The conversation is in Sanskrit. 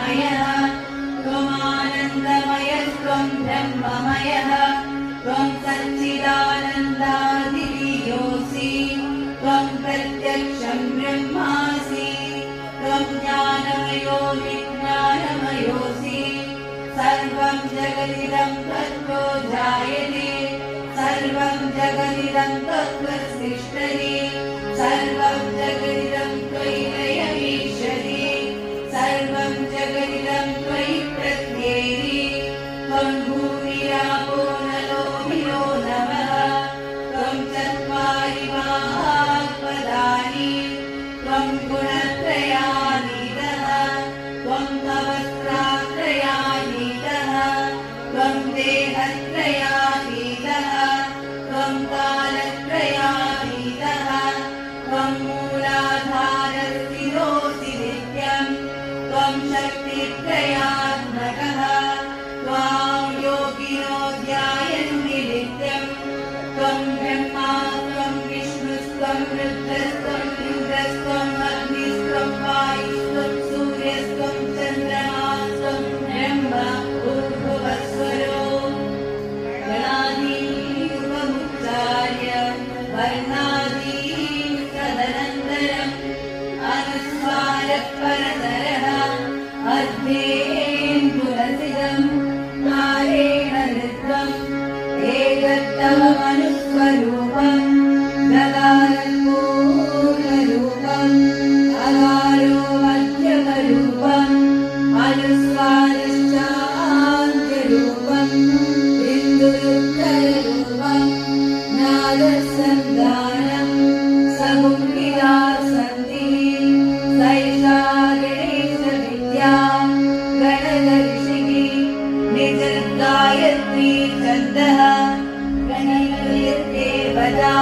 ज्योतिर्मयः त्वमानन्दमयस्त्वं ब्रह्ममयः त्वं सच्चिदानन्दादियोऽसि त्वं प्रत्यक्षं ब्रह्मासि त्वं ज्ञानमयो विज्ञानमयोऽसि सर्वं जगदिदं तत्त्वो जायते सर्वं जगदिदं तत्त्वसृष्टि सर्वं जगदिदं त्वयि लयमीश्वरि सर्वं जगदिदं त्वयि प्रत्येति त्वं भूमिरापो नलो मिलो नमः त्वं चत्वारि महात्पदानि त्वं गुणत्रयातीतः त्वं तवस्त्रात्रयातीतः त्वं देहत्रयातीतः त्वं कालत्रयातीतः त्वं मूलाधारस्थितोऽसि नित्यं त्वं शक्तित्रयात्मकः त्वां योगिनो ध्यायन्ति नित्यं त्वं ब्रह्मा त्वं विष्णुस्त्वं रुद्रस्त्वं इन्द्रस्त्वम् अग्निस्त्वं वायुस्त्वं सूर्यस्त्वं चन्द्रमास्त्वं ब्रह्म भूर्भुवस्वरो गणादीर्घमुच्चार्य वर्णादीन् तदनन्तरम् अनुस्वारः परतरः अध्येन्दुरसिदं कालेन नृत्यम् एकत्वमनुस्वरूपम् ददारपूर्णरूपम् अकारो मध्यमरूपम् अनुस्वारश्चान्त्यरूपम् बिन्दुरुत्तररूपम् नादसन्धानम् समुद्रिता सन्धिः सैषा गणेशविद्या गणदर्शिनी निजगायत्री छन्दः गणयते वदा